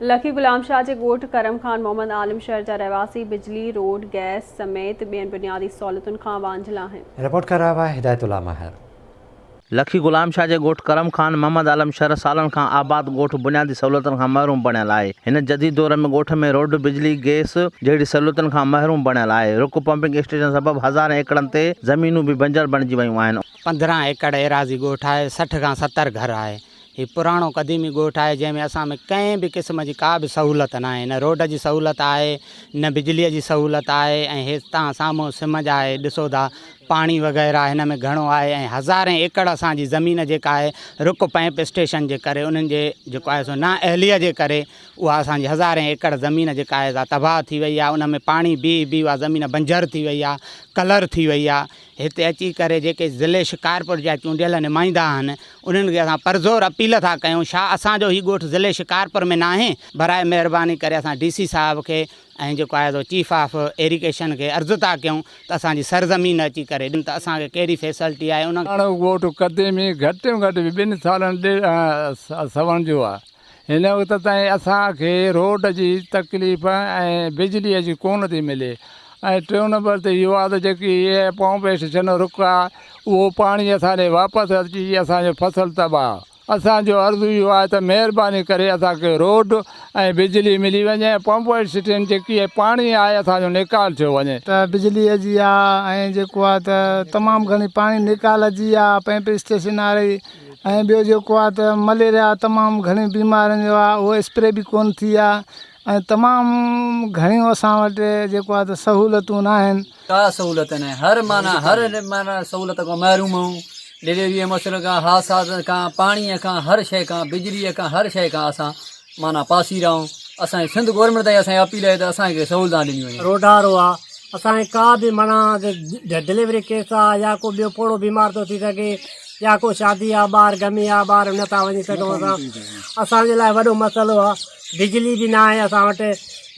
लखी गुलाम शाह के ॻोठ करम खान मोहम्मद आलम शहर जा रहवासी बिजली, रोड, गैस समेत ॿियनि बुनियादी सहूलियतुनि खां वांझिल आहिनि। रिपोर्ट कर रहा है हिदायतुल्लाह माहिर। लखी गुलाम शाह जे ॻोठ करम खान मोहम्मद आलम शहर सालनि खां आबाद ॻोठ बुनियादी सहूलियतुनि खां महरूम बणियल आहे। हिन जदीद दौर में ॻोठ में रोड, बिजली, गैस जहिड़ी सहूलियतुनि खां महरूम बणियल आहे। रुक पंपिंग स्टेशन सबबि हज़ार एकड़नि ते ज़मीनूं बि बंजर बणिजी वियूं आहिनि। 15 एकड़ एराज़ी ॻोठ आहे, 60 खां 70 घर आहे। ही पुराणो क़दीमी ॻोठ आहे जंहिंमें असां में कंहिं बि क़िस्म जी का बि सहूलियत न आहे। न रोड जी सहूलियत आहे, न बिजलीअ जी सहूलियत आहे, ऐं हे तव्हां साम्हूं सिमज आहे, ॾिसो था पाणी वग़ैरह हिन में घणो आहे। ऐं हज़ारें एकड़ असांजी ज़मीन जेका आहे रुक पंप स्टेशन जे करे उन्हनि जे जेको आहे सो ना अहलीअ जे करे उहा असांजी हज़ारें एकड़ ज़मीन जेका आहे सा तबाह थी वई आहे। उन में पाणी बि उहा ज़मीन बंजर थी वई आहे, कलर थी वई आहे। हिते अची करे जेके ज़िले शिकारपुर जा चूंडियल नुमाइंदा आहिनि उन्हनि खे असां परज़ोर अपील था कयूं, छा असांजो ही ॻोठ ज़िले शिकारपुर में न आहे? बराए महिरबानी करे असां DC साहब खे ऐं जेको आहे सो चीफ ऑफ इरिगेशन खे अर्ज़ु था कयूं त असांजी सरज़मीन अची करे ॾिन त असांखे कहिड़ी फैसिलिटी आहे। उन ॻोठ क़दीमी घटि में घटि 2 सालनि सवण जो आहे। हिन वक़्त ताईं असांखे रोड जी तकलीफ़ ऐं बिजलीअ जी कोन थी मिले। ऐं 3 नंबर ते इहो आहे त जेकी इहे पंप स्टेशन रुक आहे उहो पाणी असांजे वापसि अची असांजो फसल तबाह। असांजो अर्ज़ु इहो आहे त महिरबानी करे असांखे रोड ऐं बिजली मिली वञे, पंप स्टेशन जेकी आहे पाणी आहे असांजो निकाल थियो वञे। त बिजलीअ जी आहे ऐं जेको आहे त तमामु घणी पाणी निकाल जी आहे पंप स्टेशन वारी। ऐं ॿियो जेको आहे त मलेरिया तमामु घणी बीमारियुनि जो आहे, उहो स्प्रे बि कोन थी आहे। ऐं तमामु घणियूं असां वटि जेको आहे त सहूलियतूं न आहिनि। का सहूलियत न आहे, हर माना सहूलियत खां महरूम आहियूं। डिलीवरी मसइले खां, हादसात खां, पाणीअ खां, हर शइ खां, बिजलीअ खां, हर शइ खां असां माना पासीरा आहियूं। असांजे सिंध गवर्नमेंट ताईं असांजी अपील आहे त असांखे सहूलियत ॾिनी वञे। रोडारो आहे असांखे का बि माना डिलीवरी केस आहे या को ॿियो पोड़ो बीमार थो थी सघे या को शादी आहे, ॿार गमी आहे, ॿार नथा वञी सघूं असांजे लाइ वॾो मसइलो आहे। बिजली बि न आहे असां वटि,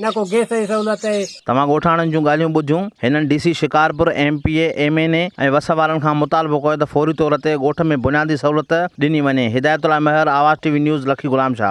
न को गैस जी सहूलियत आहे। तव्हां ॻोठाणनि जूं ॻाल्हियूं ॿुधियूं। हिननि DC शिकारपुर, MPA, MNA ऐं वस वारनि खां मुतालबो कयो त फौरी तौर ते ॻोठ में बुनियादी सहूलियत ॾिनी वञे। हिदायतुल्लाह महर, आवाज़ TV न्यूज़, लखी गुलाम शाह।